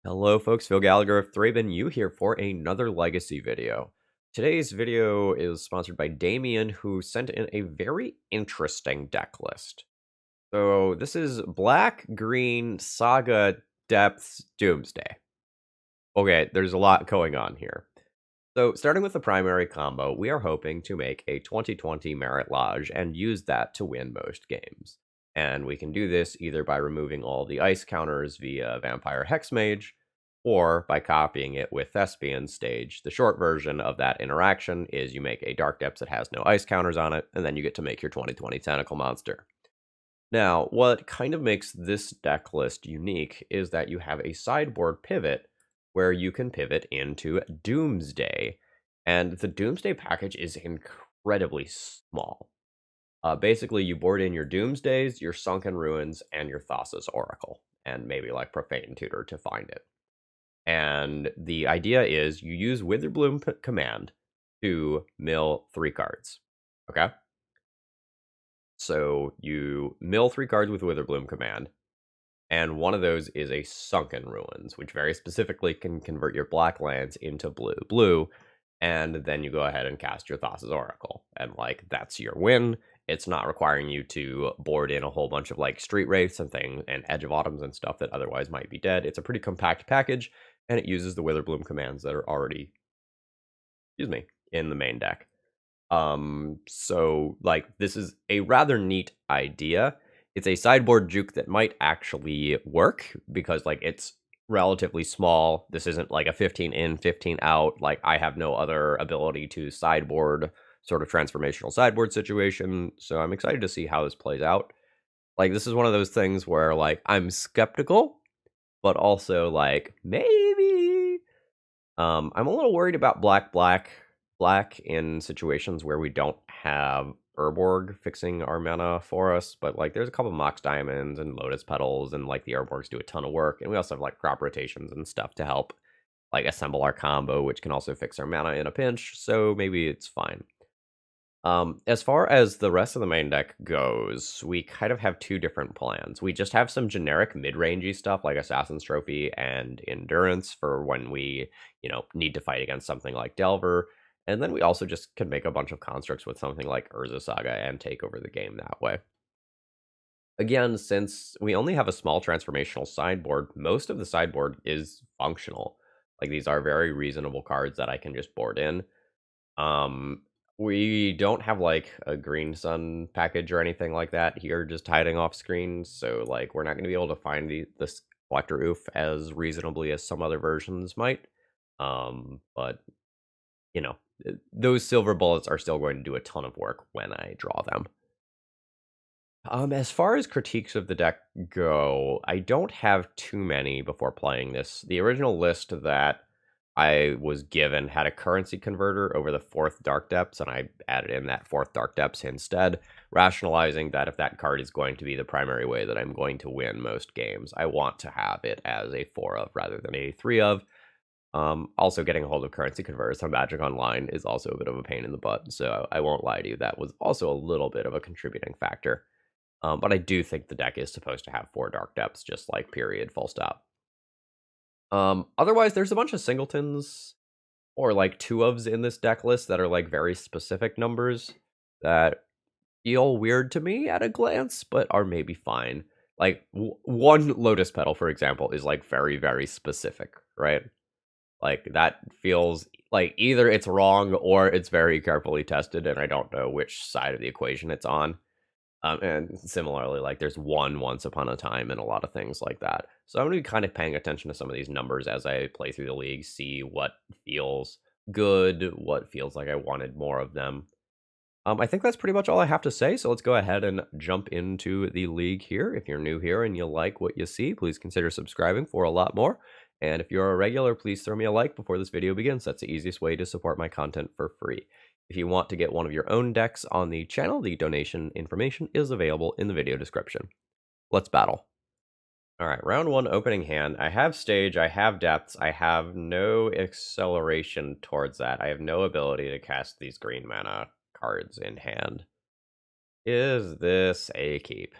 Hello folks, Phil Gallagher of ThrabenU here for another Legacy video. Today's video is sponsored by Damien, who sent in a very interesting deck list. So this is Black, Green, Saga, Depths, Doomsday. Okay, there's a lot going on here. So starting with the primary combo, we are hoping to make a 2020 Marit Lage and use that to win most games. And we can do this either by removing all the ice counters via Vampire Hexmage, or by copying it with Thespian stage. The short version of that interaction is you make a Dark Depths that has no ice counters on it, and then you get to make your 2020 Tentacle Monster. Now, what kind of makes this deck list unique is that you have a sideboard pivot where you can pivot into Doomsday, and the Doomsday package is incredibly small. Basically, you board in your Doomsdays, your Sunken Ruins, and your Thassa's Oracle, and maybe like Profane Tutor to find it. And the idea is you use Witherbloom Command to mill 3 cards. Okay? So you mill 3 cards with Witherbloom Command, and one of those is a Sunken Ruins, which very specifically can convert your black lands into blue, and then you go ahead and cast your Thassa's Oracle. And, like, that's your win. It's not requiring you to board in a whole bunch of, like, Street Wraiths and things, and Edge of Autumns and stuff that otherwise might be dead. It's a pretty compact package, and it uses the Witherbloom commands that are already, in the main deck. So, like, this is a rather neat idea. It's a sideboard juke that might actually work because, like, it's relatively small. This isn't like a 15 in, 15 out. Like, I have no other ability to sideboard, sort of transformational sideboard situation. So I'm excited to see how this plays out. Like, this is one of those things where, like, I'm skeptical, but also, like, maybe. I'm a little worried about black in situations where we don't have Urborg fixing our mana for us, but, like, there's a couple Mox Diamonds and Lotus Petals, and, like, the Urborgs do a ton of work, and we also have, like, crop rotations and stuff to help, like, assemble our combo, which can also fix our mana in a pinch, so maybe it's fine. As far as the rest of the main deck goes, we kind of have 2 different plans. We just have some generic mid-rangey stuff like Assassin's Trophy and Endurance for when we, need to fight against something like Delver. And then we also just can make a bunch of constructs with something like Urza Saga and take over the game that way. Again, since we only have a small transformational sideboard, most of the sideboard is functional. Like, these are very reasonable cards that I can just board in. We don't have, like, a Green Sun package or anything like that here, just hiding off screen, so, like, we're not gonna be able to find this Collector Oof as reasonably as some other versions might. But, those silver bullets are still going to do a ton of work when I draw them. As far as critiques of the deck go, I don't have too many before playing this. The original list that I was given had a currency converter over the 4th Dark Depths, and I added in that 4th Dark Depths instead, rationalizing that if that card is going to be the primary way that I'm going to win most games, I want to have it as a 4 of rather than a 3 of. Also, getting a hold of currency converters on Magic Online is also a bit of a pain in the butt, so I won't lie to you, that was also a little bit of a contributing factor. But I do think the deck is supposed to have 4 Dark Depths, just like period, full stop. Otherwise, there's a bunch of singletons or like 2-ofs in this deck list that are like very specific numbers that feel weird to me at a glance, but are maybe fine. Like, one Lotus Petal, for example, is like very, very specific, right? Like, that feels like either it's wrong or it's very carefully tested, and I don't know which side of the equation it's on. And similarly, like, there's one Once Upon a Time and a lot of things like that. So I'm going to be kind of paying attention to some of these numbers as I play through the league, see what feels good, what feels like I wanted more of them. I think that's pretty much all I have to say, so let's go ahead and jump into the league here. If you're new here and you like what you see, please consider subscribing for a lot more. And if you're a regular, please throw me a like before this video begins. That's the easiest way to support my content for free. If you want to get one of your own decks on the channel, the donation information is available in the video description. Let's battle. All right, round 1, opening hand. I have stage, I have depths, I have no acceleration towards that. I have no ability to cast these green mana cards in hand. Is this a keep?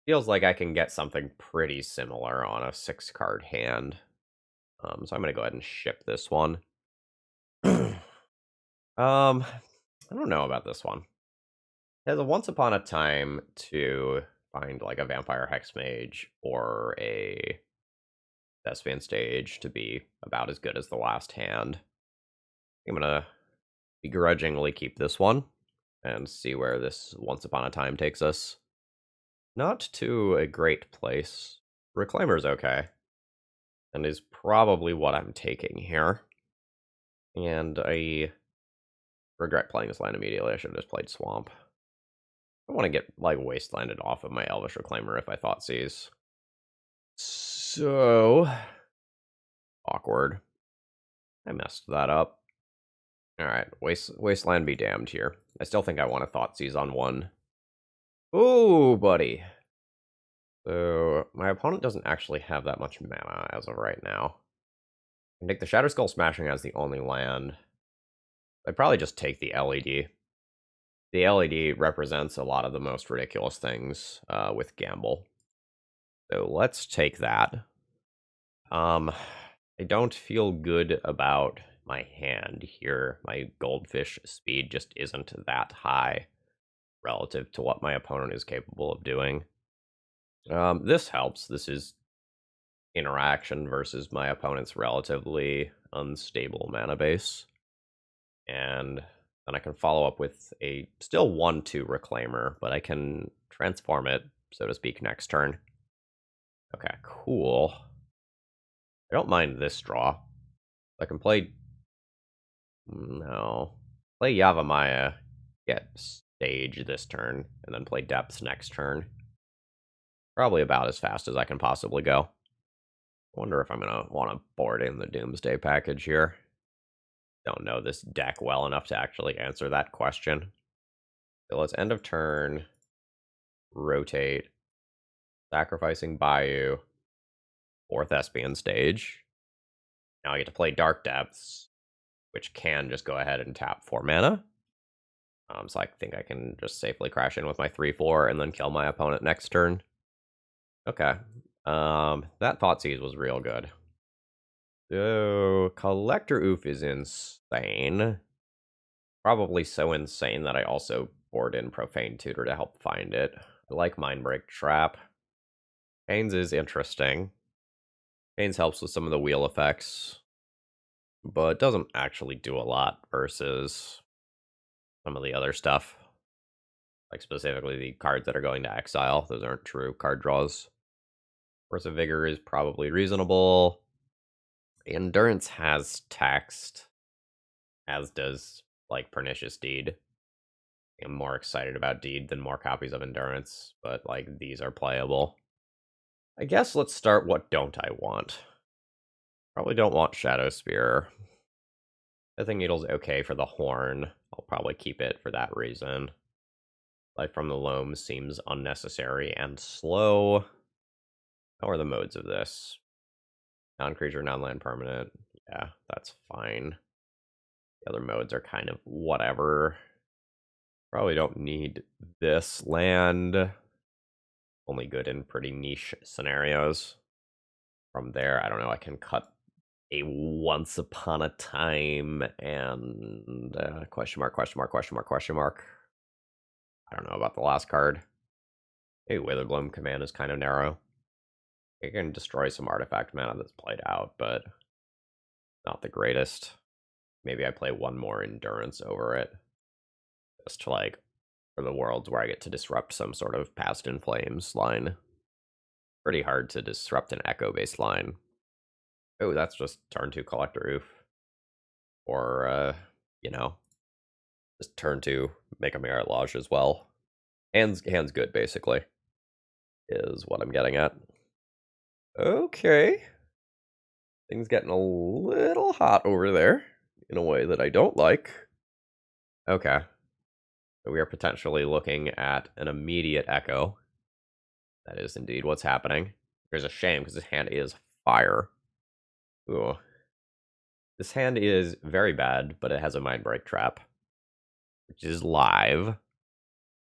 Feels like I can get something pretty similar on a 6-card hand. So I'm gonna go ahead and ship this one. I don't know about this one. There's a once upon a time to find like a Vampire Hexmage or a Thespian stage to be about as good as the last hand. I'm gonna begrudgingly keep this one and see where this once upon a time takes us. Not to a great place. Reclaimer's okay, and is probably what I'm taking here. And I regret playing this land immediately. I should have just played Swamp. I want to get like Wastelanded off of my Elvish Reclaimer if I thought sees. So awkward. I messed that up. Alright, Wasteland be damned here. I still think I want a Thoughtseize on one. Ooh, buddy. So, my opponent doesn't actually have that much mana as of right now. I take the Shadow Skull Smashing as the only land. I'd probably just take the LED. The LED represents a lot of the most ridiculous things with Gamble. So let's take that. I don't feel good about my hand here. My Goldfish speed just isn't that high relative to what my opponent is capable of doing. This helps. This is interaction versus my opponent's relatively unstable mana base. And then I can follow up with a still 1/2 Reclaimer, but I can transform it, so to speak, next turn. Okay, cool. I don't mind this draw. I can play... No. Play Yavimaya, get Stage this turn, and then play Depths next turn. Probably about as fast as I can possibly go. I wonder if I'm going to want to board in the Doomsday package here. Don't know this deck well enough to actually answer that question. So let's end of turn, rotate, sacrificing Bayou, or Thespian stage. Now I get to play Dark Depths, which can just go ahead and tap 4 mana. So I think I can just safely crash in with my 3/4 and then kill my opponent next turn. Okay. That Thoughtseize was real good. So Collector Oof is insane. Probably so insane that I also board in Profane Tutor to help find it. I like Mindbreak Trap. Pains is interesting. Pains helps with some of the wheel effects, but doesn't actually do a lot versus some of the other stuff. Like specifically the cards that are going to exile. Those aren't true card draws. Force of Vigor is probably reasonable. Endurance has text, as does like Pernicious Deed. I'm more excited about Deed than more copies of Endurance, but like these are playable. I guess let's start what don't I want. Probably don't want Shadow Spear. Pithing Needle's okay for the Horn. I'll probably keep it for that reason. Life from the Loam seems unnecessary and slow. How are the modes of this? Non-creature, non-land permanent. Yeah, that's fine. The other modes are kind of whatever. Probably don't need this land. Only good in pretty niche scenarios. From there, I don't know, I can cut a Once Upon a Time and question mark, question mark, question mark, question mark. I don't know about the last card. Hey, Witherbloom Command is kind of narrow. It can destroy some artifact mana that's played out, but not the greatest. Maybe I play one more Endurance over it. Just to like, for the worlds where I get to disrupt some sort of Past in Flames line. Pretty hard to disrupt an Echo-based line. Oh, that's just turn 2 Collector Oof. Or, you know, just turn 2, make a Marit Lage as well. Hand's good, basically, is what I'm getting at. Okay. Things getting a little hot over there, in a way that I don't like. Okay. So we are potentially looking at an immediate Echo. That is indeed what's happening. There's a shame, because this hand is fire. Ooh. This hand is very bad, but it has a Mindbreak Trap, which is live.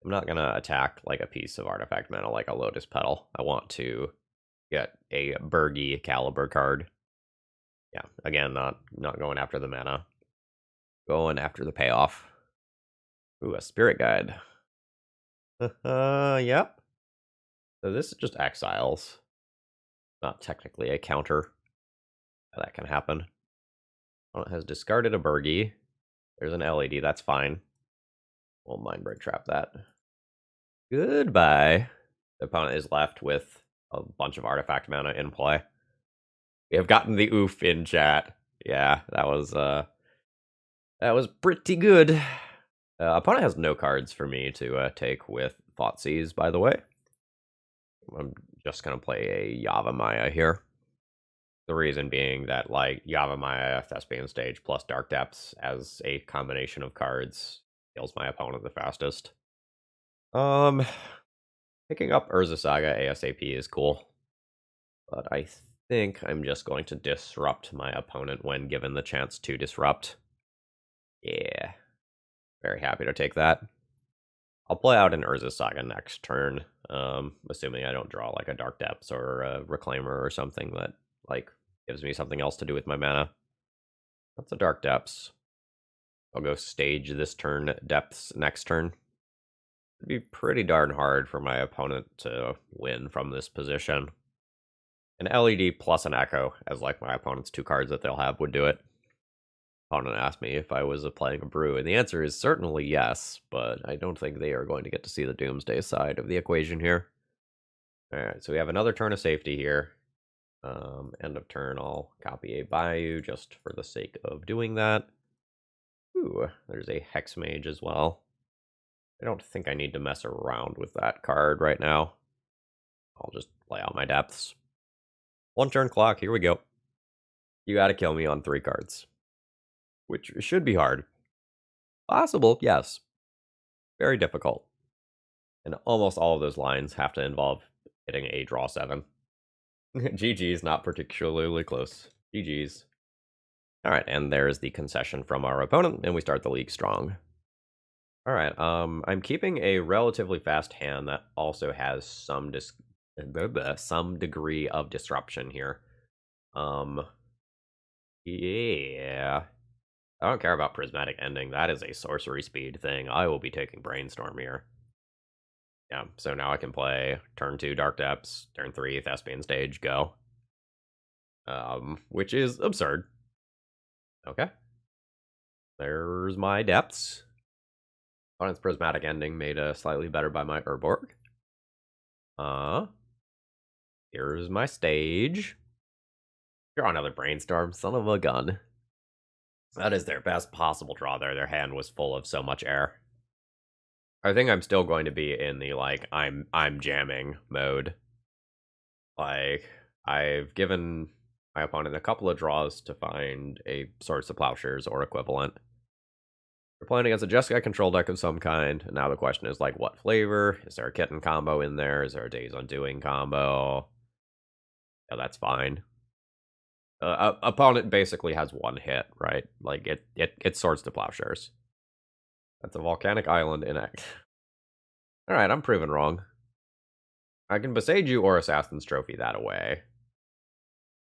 I'm not gonna attack like a piece of artifact mana like a Lotus Petal. I want to get a Burgy Caliber card. Yeah, again, not going after the mana. Going after the payoff. Ooh, a Spirit Guide. Yep. So this is just exiles. Not technically a counter. That can happen. Opponent has discarded a Burgy. There's an LED, that's fine. We'll Mind Break Trap that. Goodbye. The opponent is left with a bunch of artifact mana in play. We have gotten the oof in chat. Yeah, that was pretty good. Opponent has no cards for me to take with Thoughtseize, by the way. I'm just gonna play a Yavimaya here. The reason being that like Yavimaya, Thespian Stage plus Dark Depths as a combination of cards kills my opponent the fastest. Picking up Urza Saga ASAP is cool, but I think I'm just going to disrupt my opponent when given the chance to disrupt. Yeah, very happy to take that. I'll play out an Urza Saga next turn, assuming I don't draw like a Dark Depths or a Reclaimer or something that like gives me something else to do with my mana. That's a Dark Depths. I'll go Stage this turn, Depths next turn. It'd be pretty darn hard for my opponent to win from this position. An LED plus an Echo as like my opponent's 2 cards that they'll have would do it. Opponent asked me if I was playing a brew, and the answer is certainly yes, but I don't think they are going to get to see the Doomsday side of the equation here. Alright, so we have another turn of safety here. End of turn, I'll copy a Bayou just for the sake of doing that. Ooh, there's a Hexmage as well. I don't think I need to mess around with that card right now. I'll just play out my depths. 1 turn clock, here we go. You gotta kill me on 3 cards. Which should be hard. Possible, yes. Very difficult. And almost all of those lines have to involve hitting a draw 7. GG's, not particularly close. GG's. Alright, and there's the concession from our opponent, and we start the league strong. Alright, I'm keeping a relatively fast hand that also has some degree of disruption here. Yeah. I don't care about Prismatic Ending. That is a sorcery speed thing. I will be taking Brainstorm here. Yeah, so now I can play turn 2 Dark Depths, turn 3 Thespian Stage, go. Which is absurd. Okay. There's my depths. Opponent's Prismatic Ending made slightly better by my Urborg. Here's my stage. Draw another Brainstorm, son of a gun. That is their best possible draw there. Their hand was full of so much air. I think I'm still going to be in the like I'm jamming mode. Like I've given my opponent a couple of draws to find a Swords to Plowshares or equivalent. We're playing against a Jeskai control deck of some kind, and now the question is like what flavor? Is there a Kitten combo in there? Is there a Days Undoing combo? Yeah, that's fine. Opponent basically has 1 hit, right? Like it Swords to Plowshares. That's a Volcanic Island in X. Alright, I'm proven wrong. I can Beseiju or Assassin's Trophy that away.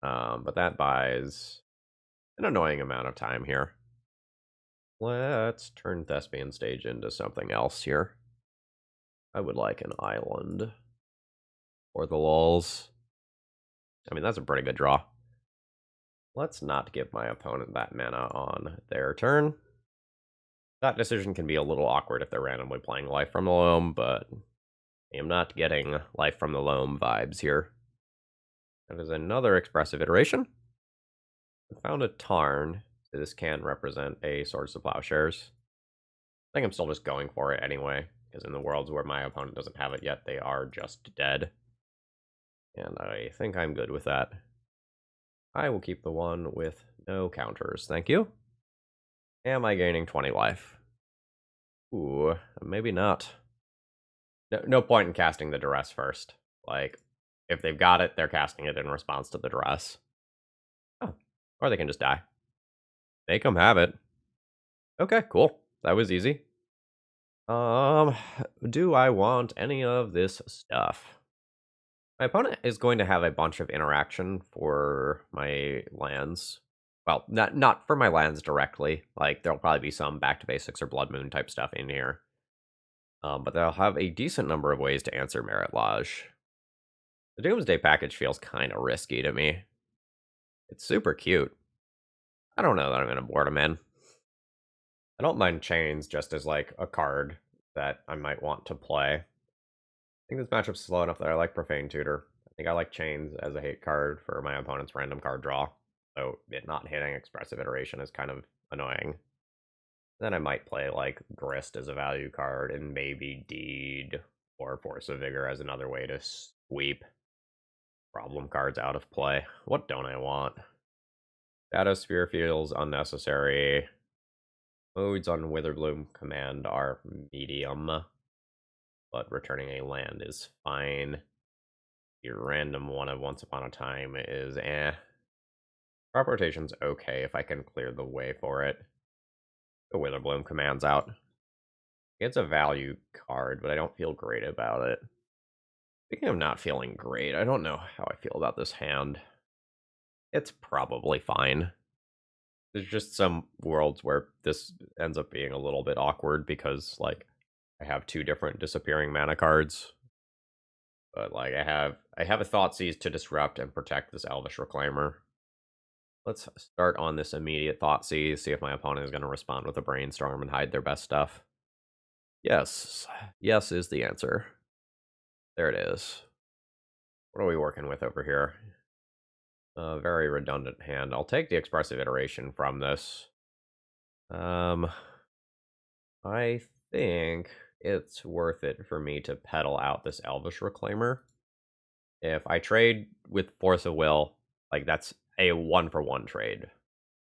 But that buys an annoying amount of time here. Let's turn Thespian Stage into something else here. I would like an island. For the lulz. I mean, that's a pretty good draw. Let's not give my opponent that mana on their turn. That decision can be a little awkward if they're randomly playing Life from the Loam, but I am not getting Life from the Loam vibes here. That is another expressive iteration. I found a Tarn, so this can represent a Swords to Plowshares. I think I'm still just going for it anyway, because in the worlds where my opponent doesn't have it yet, they are just dead. And I think I'm good with that. I will keep the one with no counters, thank you. Am I gaining 20 life? Ooh, maybe not. No point in casting the Duress first. Like, if they've got it, they're casting it in response to the Duress. Oh, or they can just die. Make them have it. Okay, cool. That was easy. Um, do I want any of this stuff? My opponent is going to have a bunch of interaction for my lands. Well, not for my lands directly. Like, there'll probably be some Back to Basics or Blood Moon type stuff in here. But they'll have a decent number of ways to answer Marit Lage. The Doomsday package feels kind of risky to me. It's super cute. I don't know that I'm going to board them in. I don't mind Chains just as, like, a card that I might want to play. I think this matchup's slow enough that I like Profane Tutor. I think I like Chains as a hate card for my opponent's random card draw. So it not hitting Expressive Iteration is kind of annoying. Then I might play, like, Grist as a value card, and maybe Deed or Force of Vigor as another way to sweep problem cards out of play. What don't I want? Shadow Sphere feels unnecessary. Modes on Witherbloom Command are medium, but returning a land is fine. Your random one of Once Upon a Time is eh. Crop rotation's okay if I can clear the way for it. The Witherbloom Command's out. It's a value card, but I don't feel great about it. Speaking of not feeling great, I don't know how I feel about this hand. It's probably fine. There's just some worlds where this ends up being a little bit awkward because, like, I have two different disappearing mana cards. But, like, I have a Thoughtseize to disrupt and protect this Elvish Reclaimer. Let's start on this immediate Thoughtseize, see if my opponent is going to respond with a Brainstorm and hide their best stuff. Yes. Yes is the answer. There it is. What are we working with over here? A very redundant hand. I'll take the Expressive Iteration from this. I think it's worth it for me to pedal out this Elvish Reclaimer. If I trade with Force of Will, like, that's a 1-for-1 trade.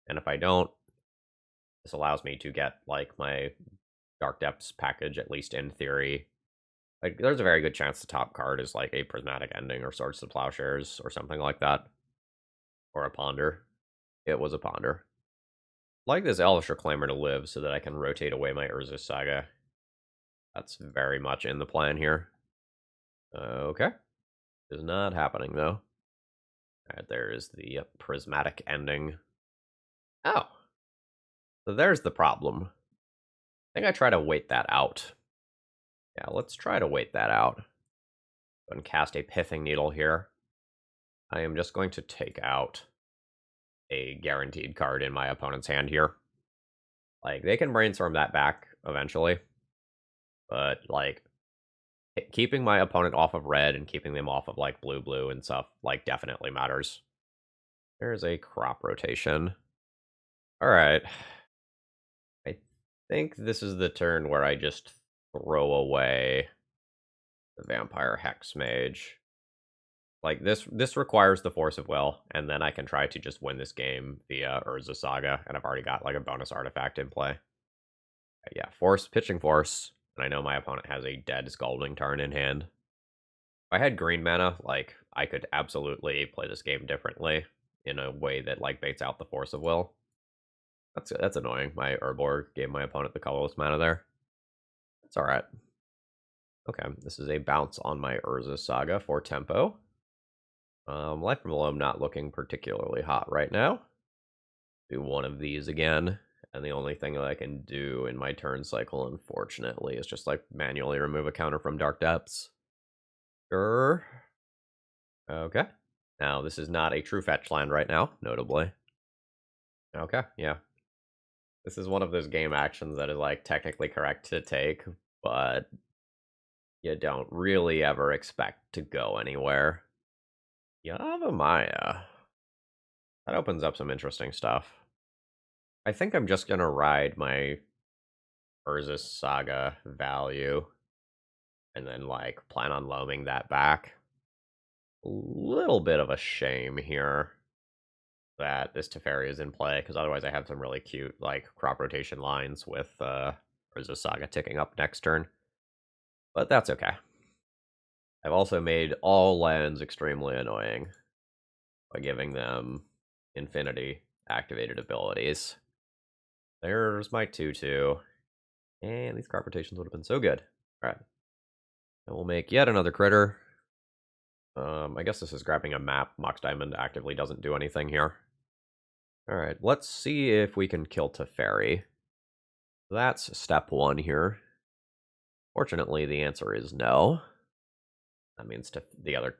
And if I don't, this allows me to get, like, my Dark Depths package, at least in theory. Like, there's a very good chance the top card is, like, a Prismatic Ending or Swords to Plowshares or something like that. Or a Ponder. It was a Ponder. I'd like this Elvish Reclaimer to live so that I can rotate away my Urza Saga. That's very much in the plan here. Okay. Is not happening, though. Alright, there is the Prismatic Ending. Oh. So there's the problem. I think I try to wait that out. Yeah, let's try to wait that out. Go and cast a Pithing Needle here. I am just going to take out a guaranteed card in my opponent's hand here. Like, they can Brainstorm that back eventually. But, like, keeping my opponent off of red and keeping them off of, like, blue and stuff, like, definitely matters. There's a Crop Rotation. Alright. I think this is the turn where I just throw away the Vampire Hexmage. Like, this requires the Force of Will, and then I can try to just win this game via Urza Saga, and I've already got, like, a bonus artifact in play. Yeah, Pitching Force, and I know my opponent has a dead Scalding Tarn in hand. If I had green mana, like, I could absolutely play this game differently in a way that, like, baits out the Force of Will. That's annoying. My Urborg gave my opponent the colorless mana there. That's alright. Okay, this is a bounce on my Urza Saga for tempo. Life from Below not looking particularly hot right now. Do one of these again. And the only thing that I can do in my turn cycle, unfortunately, is just, like, manually remove a counter from Dark Depths. Sure. Okay. Now, this is not a true fetch land right now, notably. Okay, yeah. This is one of those game actions that is, like, technically correct to take, but you don't really ever expect to go anywhere. Yavimaya. That opens up some interesting stuff. I think I'm just gonna ride my Urza Saga value and then, like, plan on loaming that back. A little bit of a shame here that this Teferi is in play, because otherwise I have some really cute, like, crop rotation lines with Urza Saga ticking up next turn. But that's okay. I've also made all lands extremely annoying by giving them infinity activated abilities. There's my 2/2. And these crop rotations would have been so good. All right. And we'll make yet another critter. I guess this is grabbing a map. Mox Diamond actively doesn't do anything here. All right, let's see if we can kill Teferi. That's step 1 here. Fortunately, the answer is no. That means the other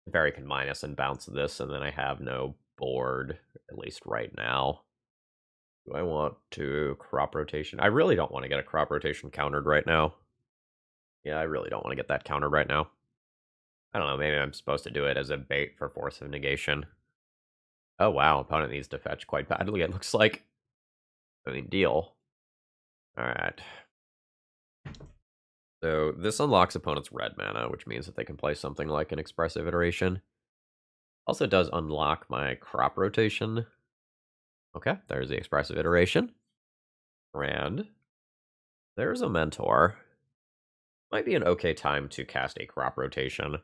Teferi can minus and bounce this, and then I have no board, at least right now. Do I want to crop rotation? I really don't want to get a crop rotation countered right now. Yeah, I really don't want to get that countered right now. I don't know, maybe I'm supposed to do it as a bait for Force of Negation. Oh wow, opponent needs to fetch quite badly, it looks like. I mean, deal. Alright. So this unlocks opponent's red mana, which means that they can play something like an Expressive Iteration. Also does unlock my crop rotation. Okay, there's the Expressive Iteration. And there's a Mentor. Might be an okay time to cast a crop rotation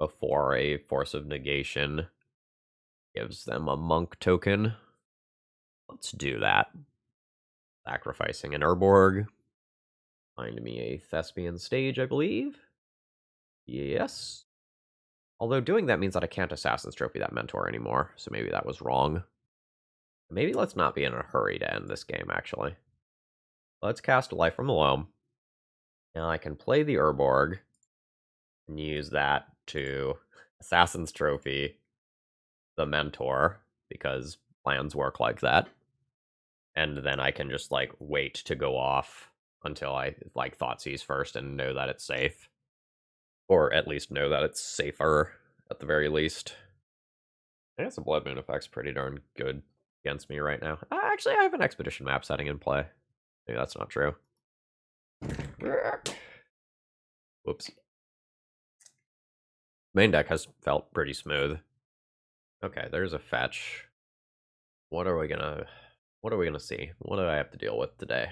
before a Force of Negation gives them a monk token. Let's do that. Sacrificing an Urborg. Find me a Thespian stage, I believe. Yes. Although doing that means that I can't Assassin's Trophy that Mentor anymore, so maybe that was wrong. Maybe let's not be in a hurry to end this game, actually. Let's cast Life from the Loam. Now I can play the Urborg and use that to Assassin's Trophy the Mentor, because plans work like that. And then I can just, like, wait to go off until I, like, Thoughtseize first and know that it's safe. Or at least know that it's safer, at the very least. I guess the Blood Moon effect's pretty darn good against me right now. Actually, I have an Expedition map setting in play. Maybe that's not true. Whoops. Main deck has felt pretty smooth. Okay, there's a fetch. What are we gonna see? What do I have to deal with today?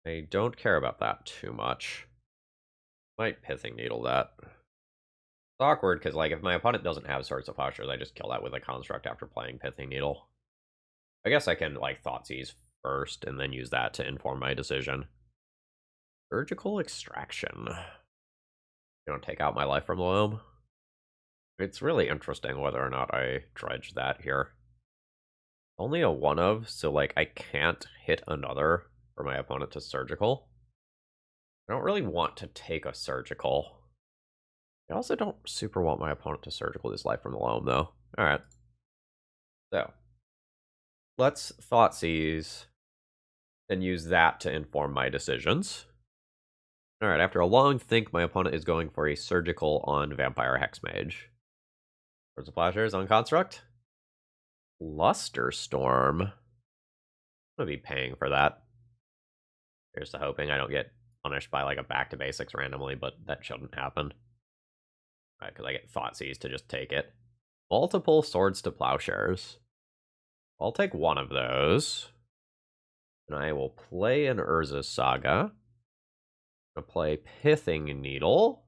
I don't care about that too much. Might Pithing Needle that. It's awkward, because, like, if my opponent doesn't have Swords of Plowshares, I just kill that with a Construct after playing Pithing Needle. I guess I can, like, Thoughtseize first, and then use that to inform my decision. Surgical Extraction. You don't take out my Life from the Loam? It's really interesting whether or not I dredge that here. Only a 1-of, so, like, I can't hit another for my opponent to Surgical. I don't really want to take a Surgical. I also don't super want my opponent to Surgical this Life from the Loam, though. Alright. So, let's Thoughtseize and use that to inform my decisions. Alright, after a long think, my opponent is going for a Surgical on Vampire Hexmage. Swords of Plowshares on Construct. Lusterstorm. I'm gonna be paying for that. Here's to hoping I don't get punished by, like, a back to basics randomly, but that shouldn't happen. Right, because I get Thoughtseize to just take it. Multiple Swords to Plowshares. I'll take one of those. And I will play an Urza Saga. I'm gonna play Pithing Needle.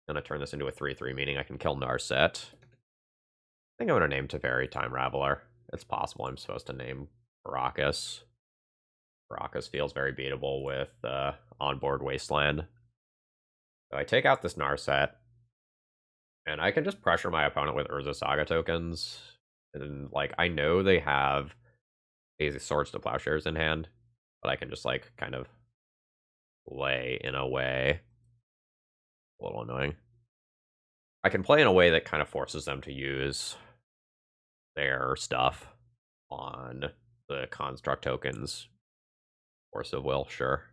I'm gonna turn this into a 3/3, meaning I can kill Narset. I think I'm gonna name Teferi Time Raveler. It's possible I'm supposed to name Baracus. Baracus feels very beatable with Onboard Wasteland. So I take out this Narset. And I can just pressure my opponent with Urza Saga tokens. And, like, I know they have a Swords to Plowshares in hand, but I can just, like, kind of play in a way. A little annoying. I can play in a way that kind of forces them to use their stuff on the Construct tokens. Force of Will, sure.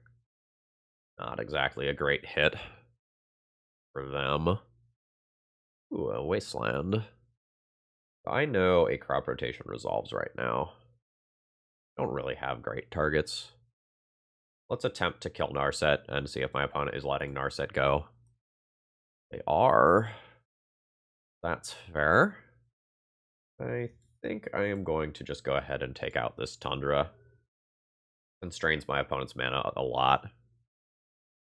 Not exactly a great hit for them. Ooh, a Wasteland. I know a crop rotation resolves right now. Don't really have great targets. Let's attempt to kill Narset and see if my opponent is letting Narset go. They are. That's fair. I think I am going to just go ahead and take out this Tundra. Constrains my opponent's mana a lot.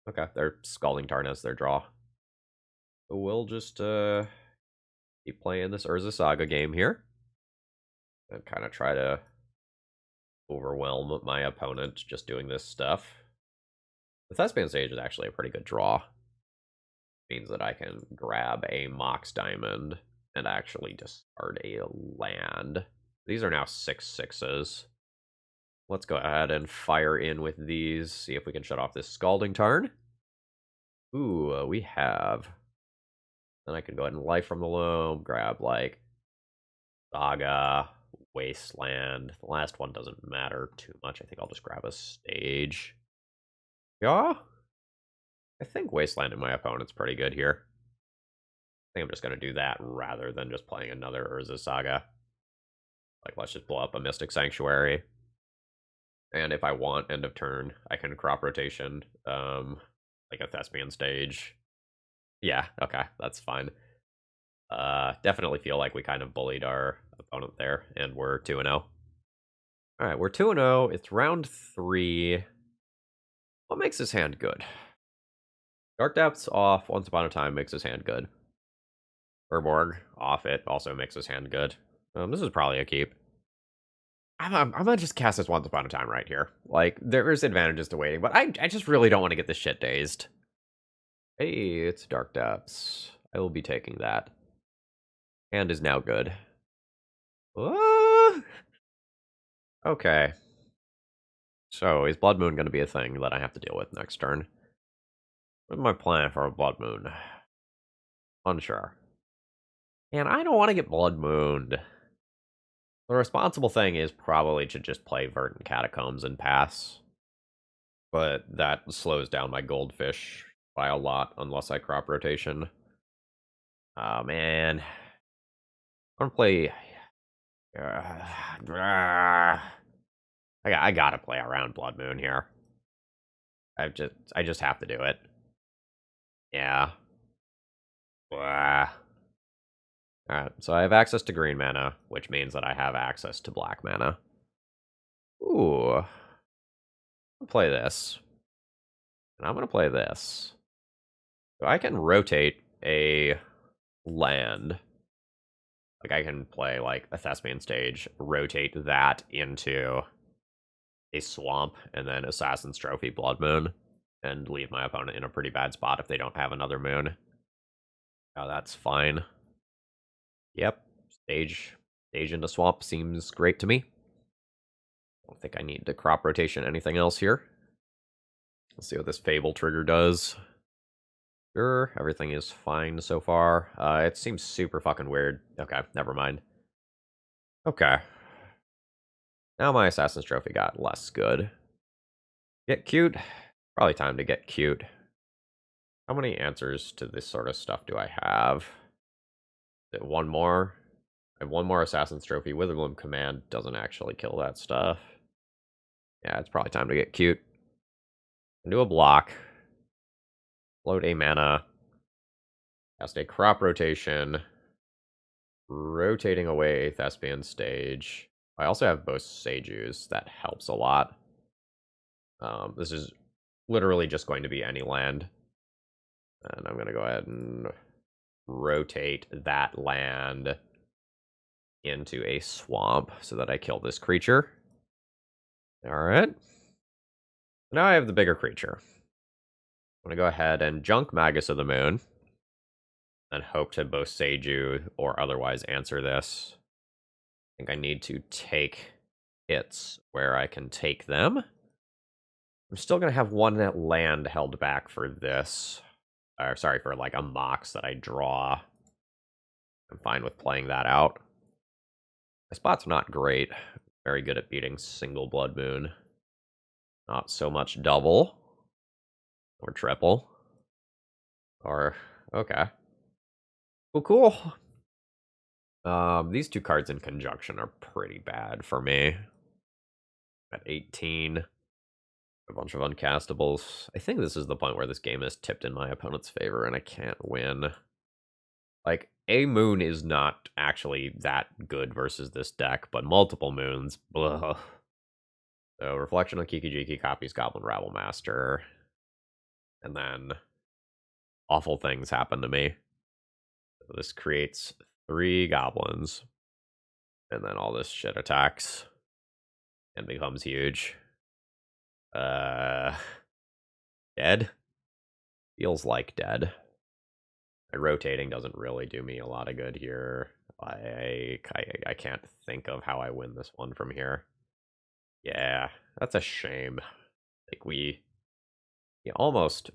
Okay, they're Scalding Tarn as their draw. So we'll just keep playing this Urza Saga game here. And kind of try to overwhelm my opponent just doing this stuff. The Thespian Sage is actually a pretty good draw. Means that I can grab a Mox Diamond and actually discard a land. These are now 6/6s. Let's go ahead and fire in with these, see if we can shut off this Scalding Tarn. Ooh, we have... Then I can go ahead and Life from the Loam, grab, like, Saga, Wasteland. The last one doesn't matter too much. I think I'll just grab a Stage. Yeah? I think Wasteland in my opponent's pretty good here. I think I'm just going to do that rather than just playing another Urza Saga. Like, let's just blow up a Mystic Sanctuary. And if I want, end of turn, I can crop rotation, like a Thespian Stage. Yeah, okay, that's fine. Definitely feel like we kind of bullied our opponent there, and we're 2-0. Alright, we're 2-0. It's round 3. What makes this hand good? Dark Depths off Once Upon a Time makes his hand good. Urborg off it also makes his hand good. This is probably a keep. I'm gonna just cast this Once Upon a Time right here. Like, there's advantages to waiting, but I just really don't want to get this shit dazed. Hey, it's Dark Depths. I will be taking that. Hand is now good. Okay. So, is Blood Moon going to be a thing that I have to deal with next turn? What's my plan for a Blood Moon? Unsure. And I don't want to get Blood Mooned. The responsible thing is probably to just play Verdant Catacombs and pass. But that slows down my Goldfish by a lot unless I crop rotation. Oh, man. I'm going to play... I gotta play around Blood Moon here. I just have to do it. Yeah. Alright, so I have access to green mana, which means that I have access to black mana. Ooh. I'll play this. And I'm gonna play this. So I can rotate a land. Like, I can play, like, a Thespian Stage, rotate that into a swamp, and then Assassin's Trophy Blood Moon, and leave my opponent in a pretty bad spot if they don't have another moon. Oh, that's fine. Yep, stage into swamp seems great to me. I don't think I need to crop rotation anything else here. Let's see what this Fable trigger does. Sure, everything is fine so far. It seems super fucking weird. Okay, never mind. Okay. Now my Assassin's Trophy got less good. Get cute? Probably time to get cute. How many answers to this sort of stuff do I have? Is it one more? I have one more Assassin's Trophy. Witherbloom Command doesn't actually kill that stuff. Yeah, it's probably time to get cute. Do a block. Load a mana. Cast a crop rotation. Rotating away a Thespian Stage. I also have both Seijus. That helps a lot. This is literally just going to be any land. And I'm going to go ahead and rotate that land into a swamp so that I kill this creature. Alright. Now I have the bigger creature. I'm going to go ahead and junk Magus of the Moon. And hope to both Seiju or otherwise answer this. I think I need to take hits where I can take them. I'm still going to have one land held back for this. Or, sorry, for like a Mox that I draw. I'm fine with playing that out. My spot's not great. Very good at beating single Blood Moon. Not so much double. Or triple. Or, okay. Cool. These two cards in conjunction are pretty bad for me. At 18. A bunch of uncastables. I think this is the point where this game is tipped in my opponent's favor and I can't win. Like, a moon is not actually that good versus this deck, but multiple moons, blah. So, Reflection on Kiki-Jiki copies Goblin Rabble Master. And then awful things happen to me. So this creates 3 goblins. And then all this shit attacks. and becomes huge. Dead? Feels like dead. My rotating doesn't really do me a lot of good here. I can't think of how I win this one from here. Yeah, that's a shame. Like, we almost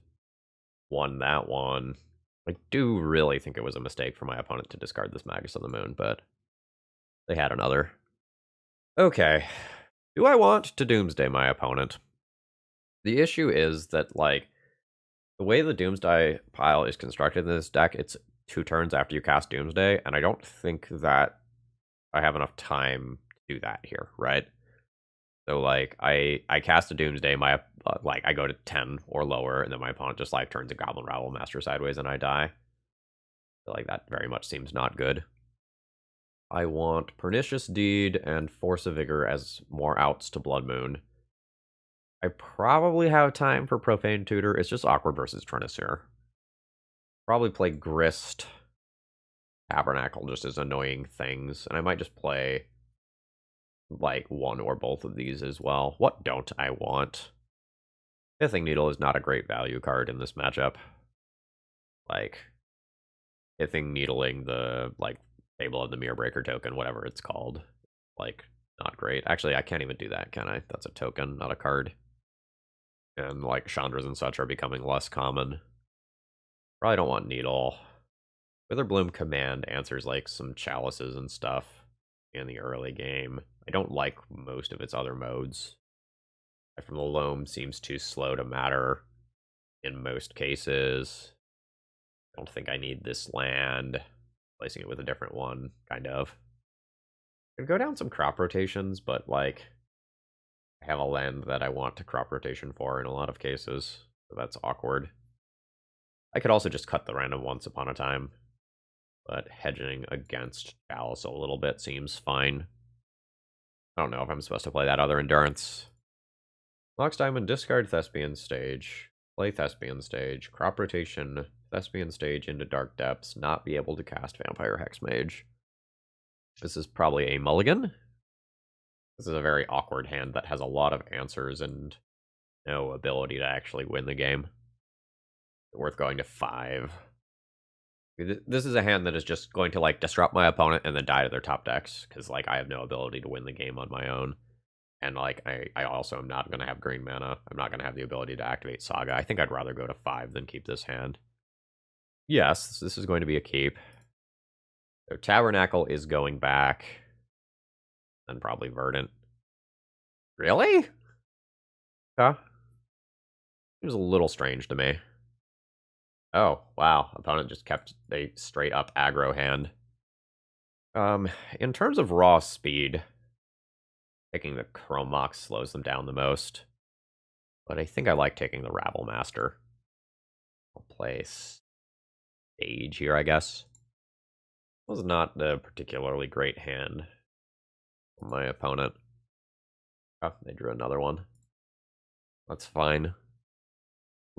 won that one. I do really think it was a mistake for my opponent to discard this Magus of the Moon, but they had another. Okay. Do I want to Doomsday my opponent? The issue is that, like, the way the Doomsday pile is constructed in this deck, it's 2 turns after you cast Doomsday, and I don't think that I have enough time to do that here, right? So, like, I cast a Doomsday, like, I go to 10 or lower, and then my opponent just, like, turns a Goblin Rabble Master sideways, and I die. So, like, that very much seems not good. I want Pernicious Deed and Force of Vigor as more outs to Blood Moon. I probably have time for Profane Tutor. It's just awkward versus Trinisaur. Probably play Grist. Tabernacle just as annoying things. And I might just play, like, one or both of these as well. What don't I want? Pithing Needle is not a great value card in this matchup. Like, Pithing Needling the, like, Fable of the Mirror Breaker token, whatever it's called. Like, not great. Actually, I can't even do that, can I? That's a token, not a card. And, like, Chandras and such are becoming less common. Probably don't want Needle. Witherbloom Command answers, like, some chalices and stuff in the early game. I don't like most of its other modes. From the Loam seems too slow to matter in most cases. I don't think I need this land. Placing it with a different one, kind of. Could go down some crop rotations, but, like, I have a land that I want to crop rotation for in a lot of cases, so that's awkward. I could also just cut the random Once Upon a Time, but hedging against Chalice a little bit seems fine. I don't know if I'm supposed to play that other Endurance. Mox Diamond, discard Thespian Stage, play Thespian Stage, crop rotation, Thespian Stage into Dark Depths, not be able to cast Vampire Hexmage. This is probably a mulligan. This is a very awkward hand that has a lot of answers and no ability to actually win the game. Worth going to 5. This is a hand that is just going to, like, disrupt my opponent and then die to their top decks, because, like, I have no ability to win the game on my own. And, like, I also am not going to have green mana. I'm not going to have the ability to activate Saga. I think I'd rather go to 5 than keep this hand. Yes, this is going to be a keep. So Tabernacle is going back. And probably Verdant. Really? Huh? Seems a little strange to me. Oh, wow. Opponent just kept a straight up aggro hand. In terms of raw speed, taking the Chrome Mox slows them down the most. But I think I like taking the Rabble Master. I'll play Stage here, I guess. Was not a particularly great hand for my opponent. Oh, they drew another one. That's fine.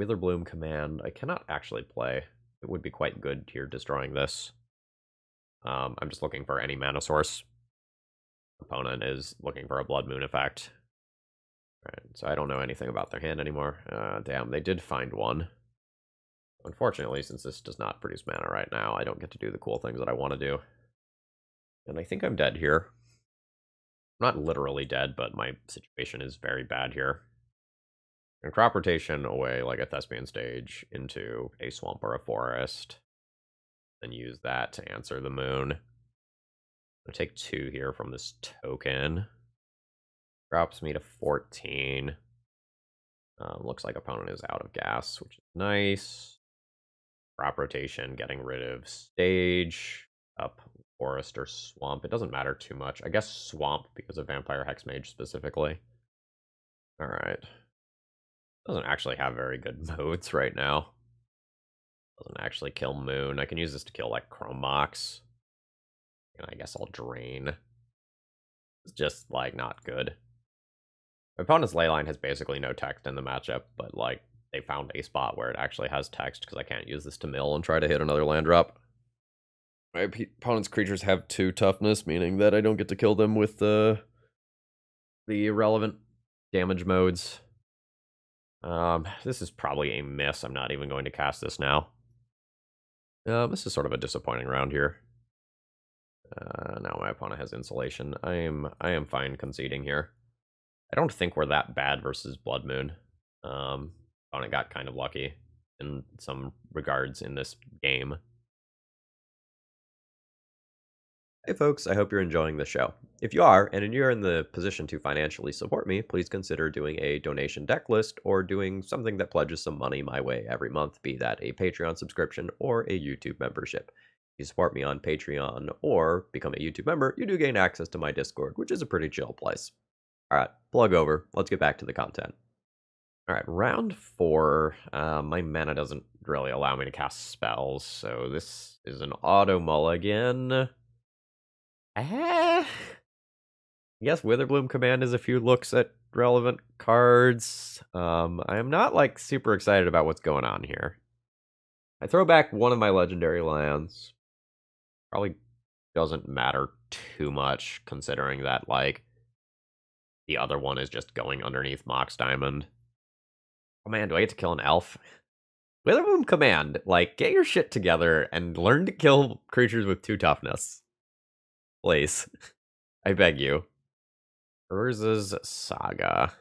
Witherbloom Command, I cannot actually play. It would be quite good here destroying this. I'm just looking for any mana source. Opponent is looking for a Blood Moon effect. Right, so I don't know anything about their hand anymore. Damn, they did find one. Unfortunately, since this does not produce mana right now, I don't get to do the cool things that I want to do. And I think I'm dead here. I'm not literally dead, but my situation is very bad here. And crop rotation away like a Thespian Stage into a swamp or a forest. Then use that to answer the moon. I'll take 2 here from this token. Drops me to 14. Looks like opponent is out of gas, which is nice. Crop rotation, getting rid of stage, up forest or swamp. It doesn't matter too much. I guess swamp because of Vampire Hexmage specifically. Alright. Doesn't actually have very good modes right now. Doesn't actually kill moon. I can use this to kill, like, Chrome Mox. And I guess I'll drain. It's just, like, not good. My opponent's Leyline has basically no text in the matchup, but, like, they found a spot where it actually has text because I can't use this to mill and try to hit another land drop. My opponent's creatures have 2 toughness, meaning that I don't get to kill them with the relevant damage modes. This is probably a miss. I'm not even going to cast this now. This is sort of a disappointing round here. Now my opponent has insulation. I am fine conceding here. I don't think we're that bad versus Blood Moon. Opponent got kind of lucky in some regards in this game. Hey folks, I hope you're enjoying the show. If you are, and you're in the position to financially support me, please consider doing a donation deck list or doing something that pledges some money my way every month, be that a Patreon subscription or a YouTube membership. If you support me on Patreon or become a YouTube member, you do gain access to my Discord, which is a pretty chill place. Alright, plug over. Let's get back to the content. Alright, round 4. My mana doesn't really allow me to cast spells, so this is an auto mulligan. I guess Witherbloom Command is a few looks at relevant cards. I am not, like, super excited about what's going on here. I throw back one of my legendary lands. Probably doesn't matter too much, considering that, like, the other one is just going underneath Mox Diamond. Oh man, do I get to kill an elf? Witherbloom Command, like, get your shit together and learn to kill creatures with 2 toughness. Please. I beg you. Urza's Saga.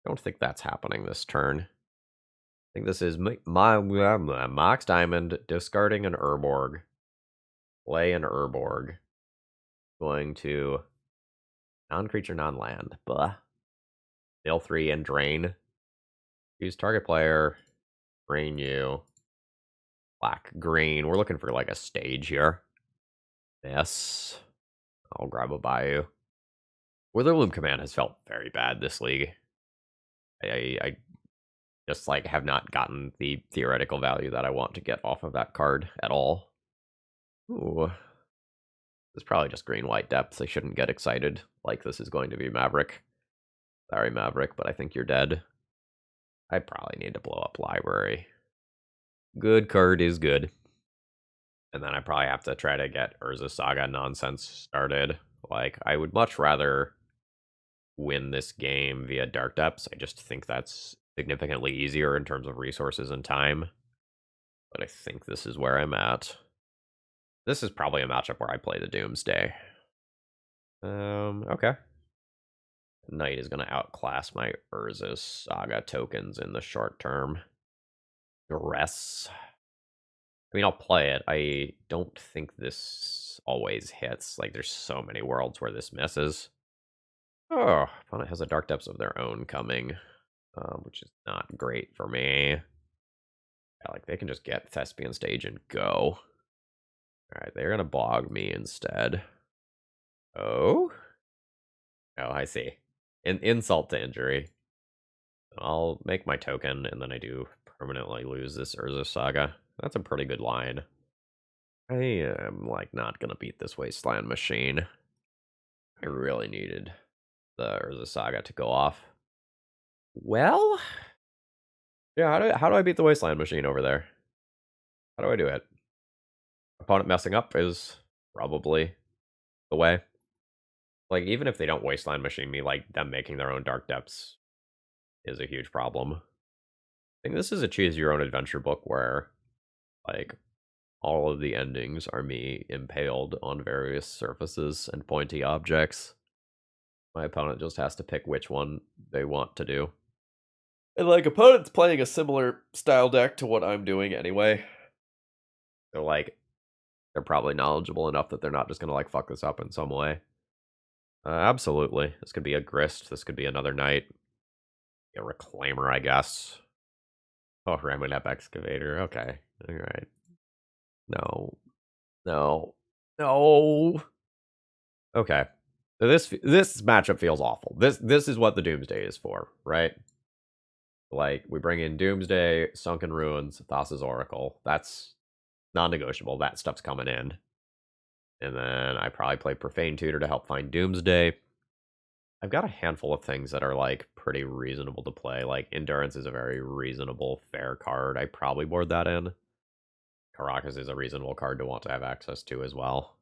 Don't think that's happening this turn. I think this is Mox Diamond, discarding an Urborg. Play an Urborg. Going to non-creature, non-land. Blah. Mill 3 and drain. Use target player. Drain you. Black, green. We're looking for like a stage here. Yes. I'll grab a Bayou. Witherbloom Command has felt very bad this league. I just like have not gotten the theoretical value that I want to get off of that card at all. Ooh. It's probably just green-white depth. I shouldn't get excited like this is going to be Maverick. Sorry, Maverick, but I think you're dead. I probably need to blow up Library. Good card is good. And then I probably have to try to get Urza Saga nonsense started. Like, I would much rather win this game via Dark Depths. I just think that's significantly easier in terms of resources and time. But I think this is where I'm at. This is probably a matchup where I play the Doomsday. Okay. Knight is going to outclass my Urza Saga tokens in the short term. Duress. I mean, I'll play it. I don't think this always hits. Like, there's so many worlds where this misses. Oh, opponent has a Dark Depths of their own coming, which is not great for me. Yeah, like, they can just get Thespian stage and go. Alright, they're gonna bog me instead. Oh? Oh, I see. Insult to injury. I'll make my token, and then I do permanently lose this Urza Saga. That's a pretty good line. I am, like, not gonna beat this Wasteland Machine. I really needed the Urza Saga to go off. Well? Yeah, how do I beat the Wasteland Machine over there? How do I do it? Opponent messing up is probably the way. Like, even if they don't Wasteland Machine me, like, them making their own Dark Depths is a huge problem. I think this is a choose your own adventure book where, like, all of the endings are me impaled on various surfaces and pointy objects. My opponent just has to pick which one they want to do. And, like, opponent's playing a similar style deck to what I'm doing anyway. So, like, they're probably knowledgeable enough that they're not just gonna, like, fuck this up in some way. Absolutely. This could be a Grist. This could be another Knight. A Reclaimer, I guess. Oh, Ramonep Excavator. Okay. Alright. No. No. No. Okay. So this matchup feels awful. This is what the Doomsday is for, right? Like, we bring in Doomsday, Sunken Ruins, Thassa's Oracle. That's non-negotiable. That stuff's coming in. And then I probably play Profane Tutor to help find Doomsday. I've got a handful of things that are, like, pretty reasonable to play. Like, Endurance is a very reasonable, fair card. I probably board that in. Caracas is a reasonable card to want to have access to as well.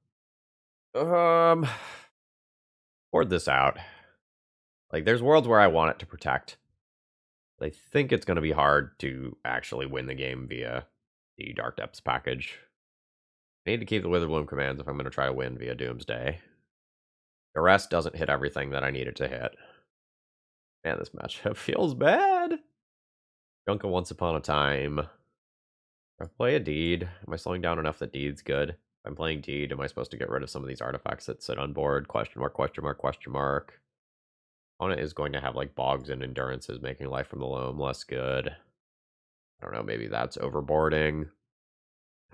Board this out. Like, there's worlds where I want it to protect. I think it's going to be hard to actually win the game via the Dark Depths package. I need to keep the Witherbloom commands if I'm going to try to win via Doomsday. The rest doesn't hit everything that I needed to hit. Man, this matchup feels bad. Junka Once Upon a Time. I play a Deed. Am I slowing down enough that Deed's good? If I'm playing Deed, am I supposed to get rid of some of these artifacts that sit on board? Question mark, question mark, question mark. Opponent is going to have like Bogs and Endurances, making Life from the Loam less good. I don't know, maybe that's overboarding.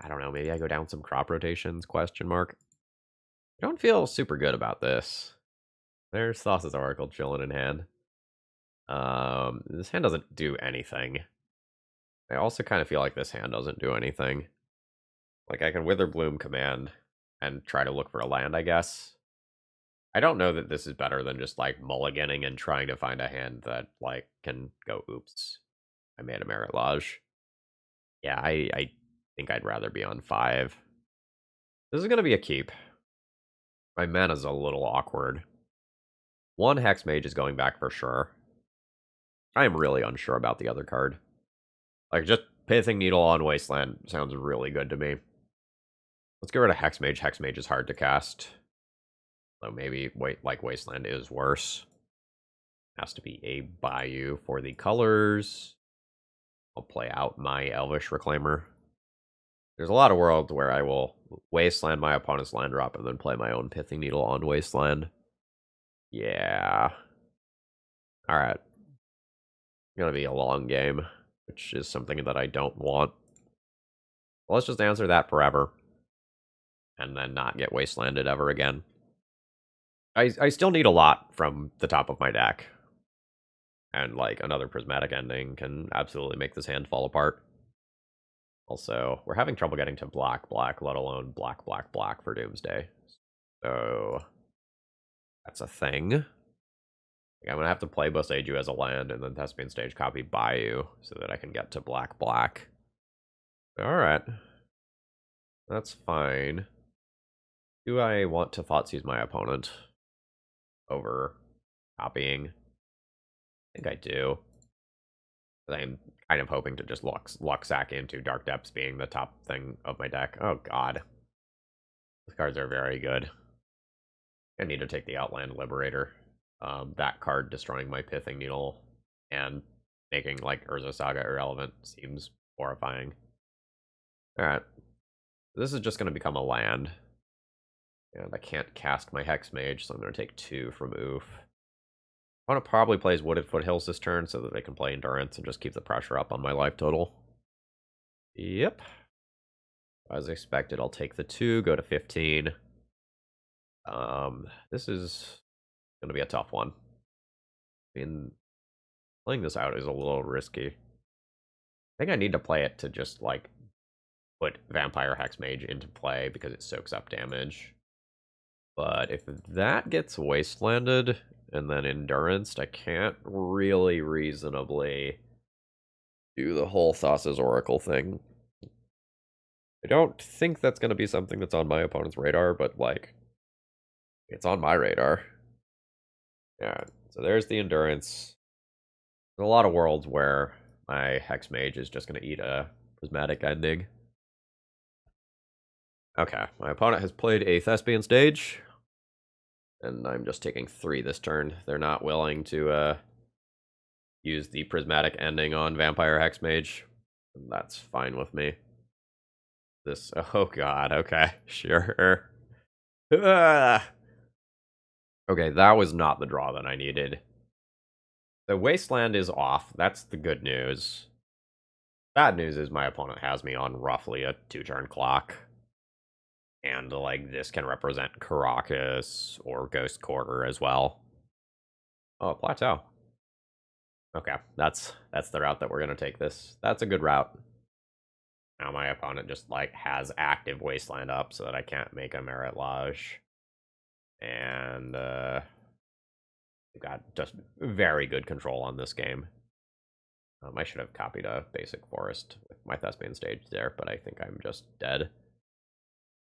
I don't know, maybe I go down some crop rotations, question mark. I don't feel super good about this. There's Thassa's Oracle chilling in hand. This hand doesn't do anything. I also kind of feel like this hand doesn't do anything. Like, I can Witherbloom Command and try to look for a land, I guess. I don't know that this is better than just, like, mulliganing and trying to find a hand that, like, can go, oops, I made a Marit Lage. Yeah, I think I'd rather be on 5. This is going to be a keep. My mana's a little awkward. 1 Hexmage is going back for sure. I am really unsure about the other card. Like, just Pithing Needle on Wasteland sounds really good to me. Let's get rid of Hexmage. Hexmage is hard to cast. So maybe, like, Wasteland is worse. Has to be a Bayou for the colors. I'll play out my Elvish Reclaimer. There's a lot of worlds where I will Wasteland my opponent's land drop and then play my own Pithing Needle on Wasteland. Yeah. Alright. Gonna be a long game, which is something that I don't want. Well, let's just answer that forever. And then not get Wastelanded ever again. I still need a lot from the top of my deck. And, like, another Prismatic Ending can absolutely make this hand fall apart. Also, we're having trouble getting to black, let alone black for Doomsday. So, that's a thing. I'm going to have to play Boseiju as a land and then Thespian Stage copy Bayou so that I can get to black. Alright. That's fine. Do I want to Thoughtseize my opponent over copying? I think I do. I'm kind of hoping to just luck sack into Dark Depths being the top thing of my deck. Oh god. These cards are very good. I need to take the Outland Liberator. That card destroying my Pithing Needle and making, like, Urza Saga irrelevant seems horrifying. Alright. This is just going to become a land. And I can't cast my Hexmage, so I'm going to take 2 from Oof. I want to probably plays Wooded Foothills this turn so that they can play Endurance and just keep the pressure up on my life total. Yep. As expected, I'll take the 2, go to 15. This is going to be a tough one. I mean, playing this out is a little risky. I think I need to play it to just, like, put Vampire Hexmage into play because it soaks up damage. But if that gets Wastelanded and then Enduranced, I can't really reasonably do the whole Thassa's Oracle thing. I don't think that's going to be something that's on my opponent's radar, but, like, it's on my radar. Yeah, so there's the Endurance. There's a lot of worlds where my Hexmage is just going to eat a Prismatic Ending. Okay, my opponent has played a Thespian Stage. And I'm just taking 3 this turn. They're not willing to use the Prismatic Ending on Vampire Hexmage. That's fine with me. This, oh god, okay, sure. Okay, that was not the draw that I needed. The Wasteland is off. That's the good news. Bad news is my opponent has me on roughly a 2-turn clock. And, like, this can represent Caracas or Ghost Quarter as well. Oh, Plateau. Okay, that's the route that we're going to take this. That's a good route. Now my opponent just, like, has active Wasteland up so that I can't make a Marit Lage. And, we've got just very good control on this game. I should have copied a basic forest with my Thespian Stage there, but I think I'm just dead.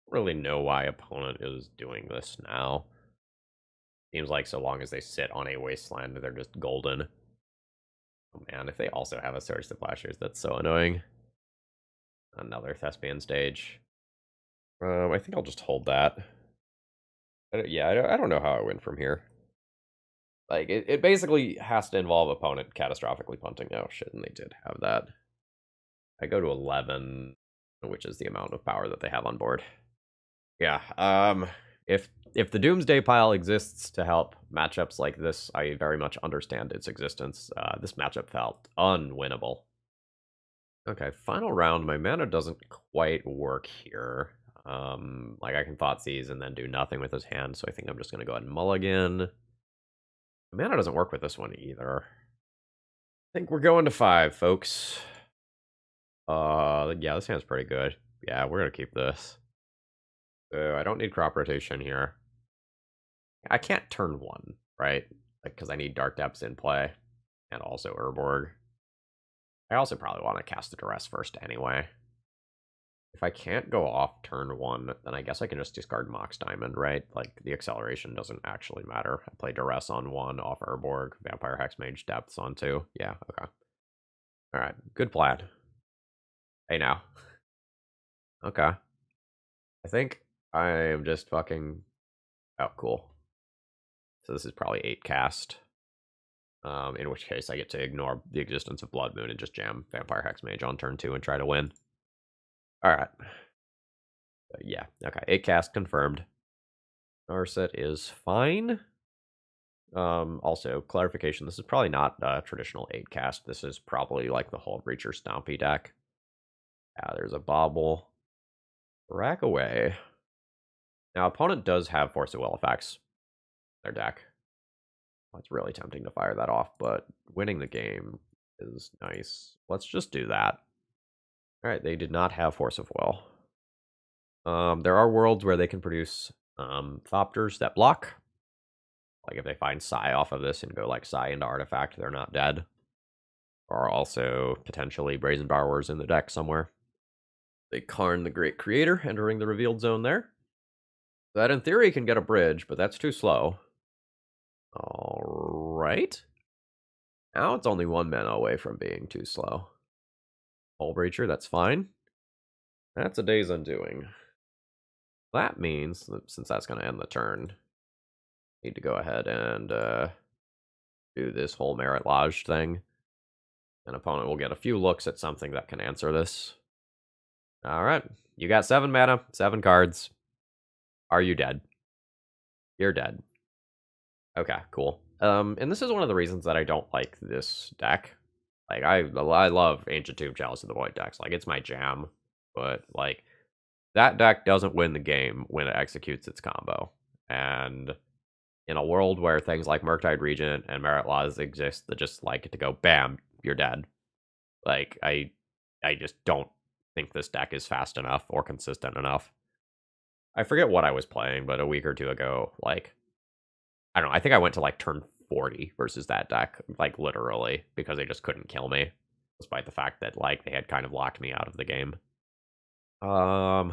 Really know why opponent is doing this now. Seems like so long as they sit on a wasteland, they're just golden. Oh man, if they also have a Surge to Flashers, that's so annoying. Another Thespian stage. I think I'll just hold that. I don't know how I win from here. Like, it basically has to involve opponent catastrophically punting. Oh shit, and they did have that. I go to 11, which is the amount of power that they have on board. Yeah, if the Doomsday pile exists to help matchups like this, I very much understand its existence. This matchup felt unwinnable. Okay, final round. My mana doesn't quite work here. Like I can Thoughtseize and then do nothing with his hand, so I think I'm just gonna go ahead and mulligan. Mana doesn't work with this one either. I think we're going to 5, folks. Yeah, this hand's pretty good. Yeah, we're gonna keep this. So I don't need crop rotation here. I can't turn 1, right? Like, because I need Dark Depths in play, and also Urborg. I also probably want to cast the Duress first anyway. If I can't go off turn 1, then I guess I can just discard Mox Diamond, right? Like, the acceleration doesn't actually matter. I play Duress on 1, off Urborg, Vampire Hexmage Depths on 2. Yeah, okay. Alright, good plan. Hey, now. Okay. I think I am just fucking... Oh, cool. So this is probably 8 cast. In which case I get to ignore the existence of Blood Moon and just jam Vampire Hexmage on turn 2 and try to win. Alright. Yeah, okay. 8 cast confirmed. Narset is fine. Also, clarification, this is probably not a traditional 8 cast. This is probably like the Hull Breacher Stompy deck. Yeah, there's a Bobble. Rack away. Now, opponent does have Force of Will effects. Their deck. Well, it's really tempting to fire that off, but winning the game is nice. Let's just do that. Alright, they did not have Force of Will. There are worlds where they can produce Thopters that block. Like if they find Psy off of this and go like Psy into Artifact, they're not dead. Or also potentially Brazen Borrowers in the deck somewhere. They Karn the Great Creator, entering the revealed zone there. That in theory can get a bridge, but that's too slow. Alright. Now it's only 1 mana away from being too slow. Hull Breacher, that's fine. That's a day's undoing. That means, since that's going to end the turn, I need to go ahead and do this whole Marit Lage thing. An opponent will get a few looks at something that can answer this. Alright, you got 7 mana, 7 cards. Are you dead? You're dead. Okay, cool. And this is one of the reasons that I don't like this deck. Like, I love Ancient Tomb Chalice of the Void decks. Like, it's my jam. But, like, that deck doesn't win the game when it executes its combo. And in a world where things like Murktide Regent and Marit Lage exist that just like to go, bam, you're dead. Like, I just don't think this deck is fast enough or consistent enough. I forget what I was playing, but a week or two ago, like, I don't know, I think I went to like turn 40 versus that deck, like literally, because they just couldn't kill me, despite the fact that like they had kind of locked me out of the game. The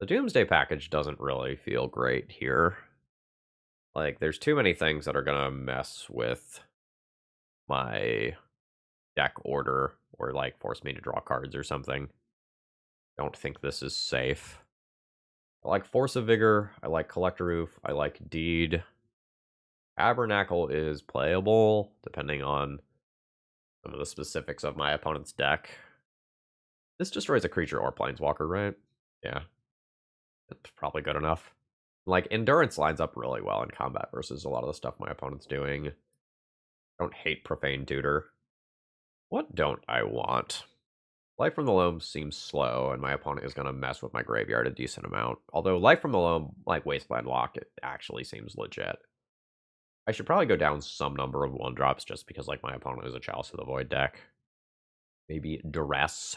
Doomsday package doesn't really feel great here. Like, there's too many things that are gonna mess with my deck order or like force me to draw cards or something. Don't think this is safe. I like Force of Vigor, I like Collector Roof, I like Deed. Tabernacle is playable, depending on some of the specifics of my opponent's deck. This destroys a creature or planeswalker, right? Yeah. It's probably good enough. Like, Endurance lines up really well in combat versus a lot of the stuff my opponent's doing. I don't hate Profane Tutor. What don't I want? Life from the Loam seems slow, and my opponent is going to mess with my graveyard a decent amount. Although Life from the Loam, like Wasteland Lock, it actually seems legit. I should probably go down some number of 1-drops just because, like, my opponent is a Chalice of the Void deck. Maybe Duress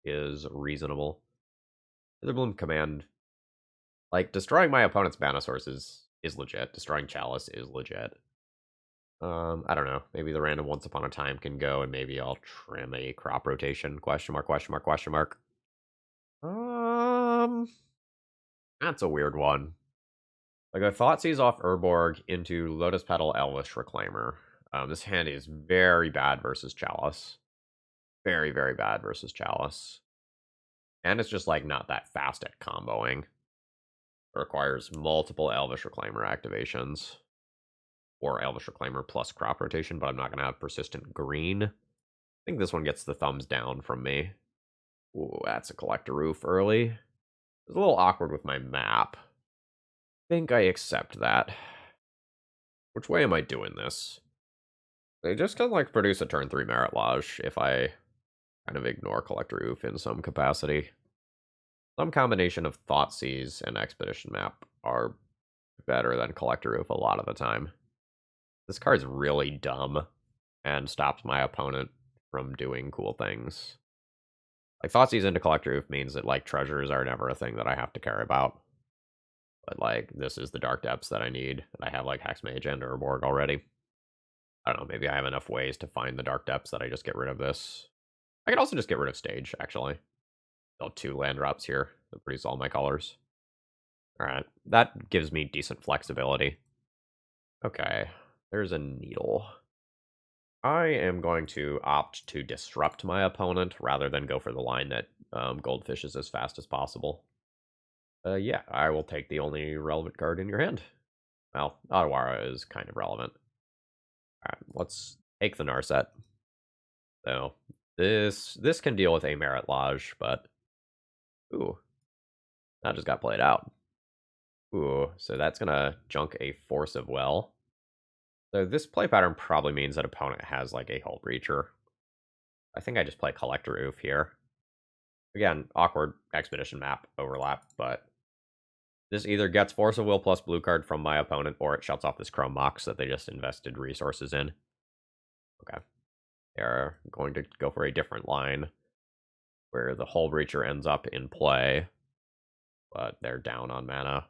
is reasonable. Witherbloom Command. Like, destroying my opponent's mana sources is legit. Destroying Chalice is legit. I don't know. Maybe the random Once Upon a Time can go, and maybe I'll trim a crop rotation. Question mark, question mark, question mark. That's a weird one. I go Thoughtseize off Urborg into Lotus Petal Elvish Reclaimer. This hand is very bad versus Chalice. Very, very bad versus Chalice. And it's just, like, not that fast at comboing. It requires multiple Elvish Reclaimer activations. Or Elvish Reclaimer plus crop rotation, but I'm not going to have persistent green. I think this one gets the thumbs down from me. Ooh, that's a Collector Roof early. It's a little awkward with my map. I think I accept that. Which way am I doing this? They just kind of like produce a turn 3 Marit Lage if I kind of ignore Collector Roof in some capacity. Some combination of Thoughtseize and Expedition Map are better than Collector Roof a lot of the time. This card's really dumb and stops my opponent from doing cool things. Like, Thoughtseize into Collector Roof means that, like, treasures are never a thing that I have to care about. But, like, this is the Dark Depths that I need. And I have, like, Hexmage and Urborg already. I don't know, maybe I have enough ways to find the Dark Depths that I just get rid of this. I could also just get rid of Stage, actually. Still 2 land drops here that produce all my colors. Alright, that gives me decent flexibility. Okay, there's a Needle. I am going to opt to disrupt my opponent rather than go for the line that Goldfishes as fast as possible. Yeah, I will take the only relevant card in your hand. Well, Otawara is kind of relevant. Alright, let's take the Narset. So, this can deal with a Marit Lage, but... Ooh. That just got played out. Ooh, so that's gonna junk a Force of Will. So this play pattern probably means that opponent has, like, a Hull Breacher. I think I just play Collector Roof here. Again, awkward Expedition Map overlap, but... This either gets Force of Will plus blue card from my opponent, or it shuts off this Chrome Mox that they just invested resources in. Okay. They're going to go for a different line, where the Hull Breacher ends up in play, but they're down on mana.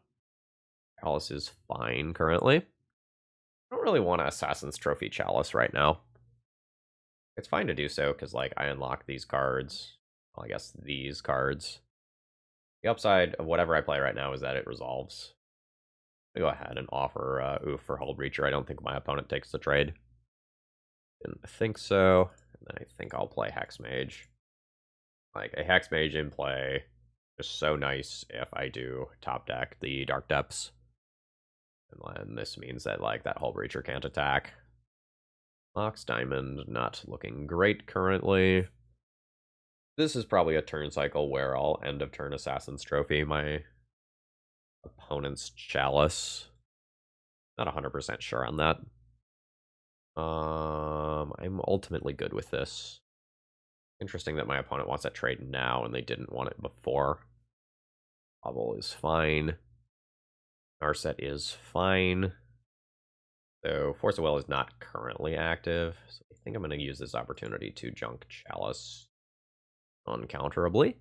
Chalice is fine currently. I don't really want to Assassin's Trophy Chalice right now. It's fine to do so, because, like, I unlock these cards. Well, I guess these cards. The upside of whatever I play right now is that it resolves. I go ahead and offer Oof for Hull Breacher. I don't think my opponent takes the trade. Didn't think so. And then I think I'll play Hexmage. Like, a Hexmage in play is so nice if I do top deck the Dark Depths. And then this means that, like, that Hull Breacher can't attack. Mox Diamond not looking great currently. This is probably a turn cycle where I'll end of turn Assassin's Trophy my opponent's Chalice. Not 100% sure on that. I'm ultimately good with this. Interesting that my opponent wants that trade now and they didn't want it before. Bubble is fine. Narset is fine. So Force of Will is not currently active. So I think I'm going to use this opportunity to junk Chalice uncounterably.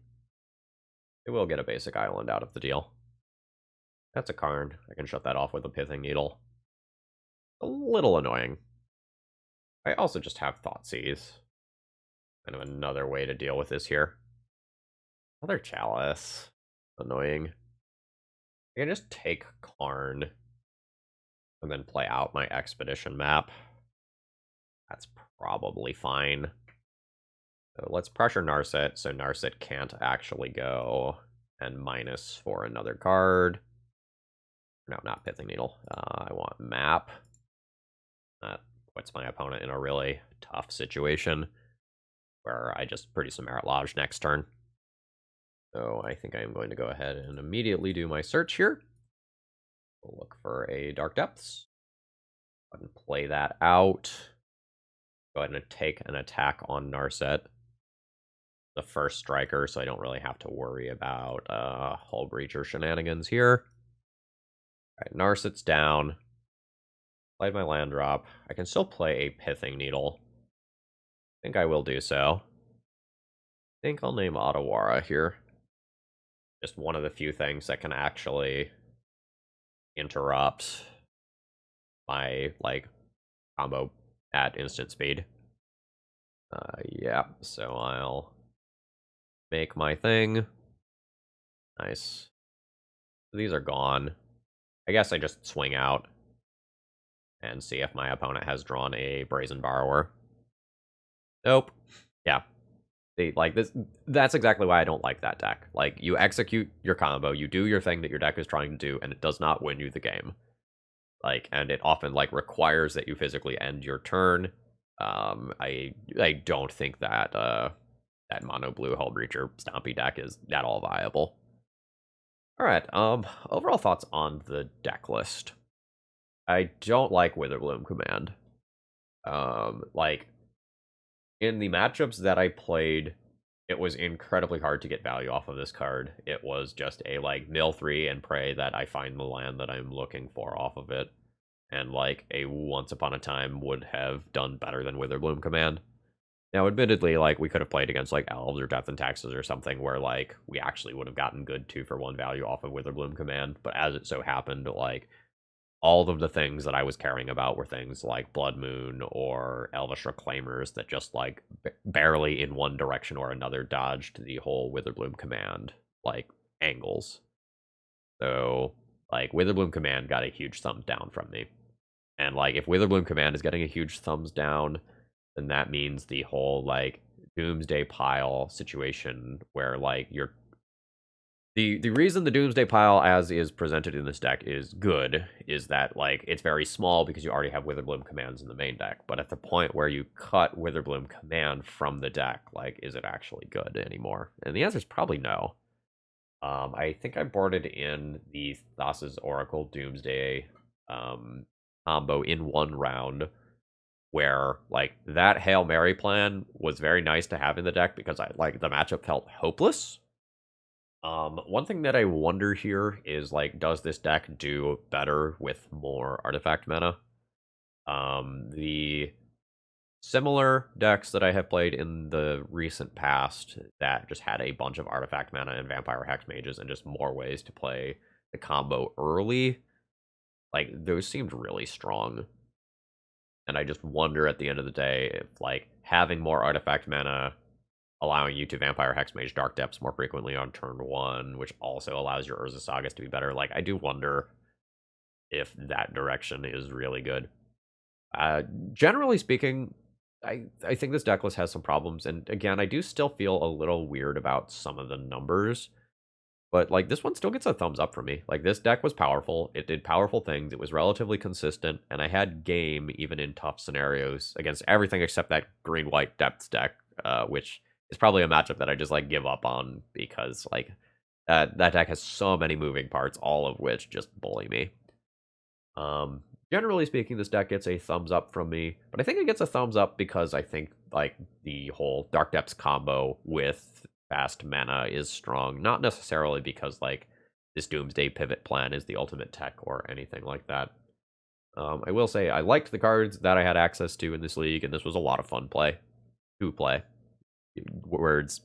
It will get a basic island out of the deal. That's a Karn. I can shut that off with a Pithing Needle. A little annoying. I also just have Thoughtseize. Kind of another way to deal with this here. Another Chalice. Annoying. I can just take Karn and then play out my Expedition Map. That's probably fine. So let's pressure Narset so Narset can't actually go and minus for another card. No, not Pithing Needle. I want Map. That puts my opponent in a really tough situation where I just produce a Marit Lage next turn. So I think I am going to go ahead and immediately do my search here. We'll look for a Dark Depths. Go ahead and play that out. Go ahead and take an attack on Narset. The first striker, so I don't really have to worry about Hull Breacher shenanigans here. Alright, Narset's down. Played my land drop. I can still play a Pithing Needle. I think I will do so. I think I'll name Otawara here. Just one of the few things that can actually interrupt my, like, combo at instant speed. Yeah, so I'll make my thing. Nice. These are gone. I guess I just swing out and see if my opponent has drawn a Brazen Borrower. Nope. Yeah. Like this, that's exactly why I don't like that deck. Like, you execute your combo, you do your thing that your deck is trying to do, and it does not win you the game. Like, and it often like requires that you physically end your turn. I don't think that that mono blue Hull Breacher Stompy deck is at all viable. All right. Overall thoughts on the deck list. I don't like Witherbloom Command. Like, in the matchups that I played, it was incredibly hard to get value off of this card. It was just a, like, mill 3 and pray that I find the land that I'm looking for off of it. And, like, a Once Upon a Time would have done better than Witherbloom Command. Now, admittedly, like, we could have played against, like, Elves or Death and Taxes or something where, like, we actually would have gotten good 2-for-1 value off of Witherbloom Command. But as it so happened, like, all of the things that I was caring about were things like Blood Moon or Elvish Reclaimers that just, like, barely in one direction or another dodged the whole Witherbloom Command, like, angles. So, like, Witherbloom Command got a huge thumbs down from me. And, like, if Witherbloom Command is getting a huge thumbs down, then that means the whole, like, Doomsday pile situation where, like, you're... The reason the Doomsday pile as is presented in this deck is good is that, like, it's very small because you already have Witherbloom commands in the main deck. But at the point where you cut Witherbloom command from the deck, like, is it actually good anymore? And the answer is probably no. I think I boarded in the Thassa's Oracle Doomsday combo in one round where, like, that Hail Mary plan was very nice to have in the deck because the matchup felt hopeless. One thing that I wonder here is, like, does this deck do better with more artifact mana? The similar decks that I have played in the recent past that just had a bunch of artifact mana and Vampire Hexmages and just more ways to play the combo early, like, those seemed really strong. And I just wonder at the end of the day if, like, having more artifact mana, allowing you to Vampire Hexmage Dark Depths more frequently on turn 1, which also allows your Urza Sagas to be better. Like, I do wonder if that direction is really good. Generally speaking, I think this deck list has some problems. And again, I do still feel a little weird about some of the numbers. But, like, this one still gets a thumbs up from me. Like, this deck was powerful. It did powerful things. It was relatively consistent. And I had game even in tough scenarios against everything except that green-white depths deck, which is probably a matchup that I just, like, give up on because, like, that deck has so many moving parts, all of which just bully me. Generally speaking, this deck gets a thumbs up from me, but I think it gets a thumbs up because I think, like, the whole Dark Depths combo with fast mana is strong, not necessarily because, like, this Doomsday pivot plan is the ultimate tech or anything like that. I will say I liked the cards that I had access to in this league, and this was a lot of fun to play. Words.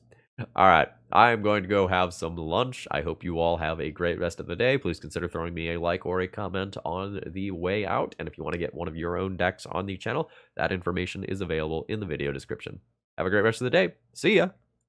All right, I'm going to go have some lunch. I hope you all have a great rest of the day. Please consider throwing me a like or a comment on the way out. And if you want to get one of your own decks on the channel, that information is available in the video description. Have a great rest of the day. See ya!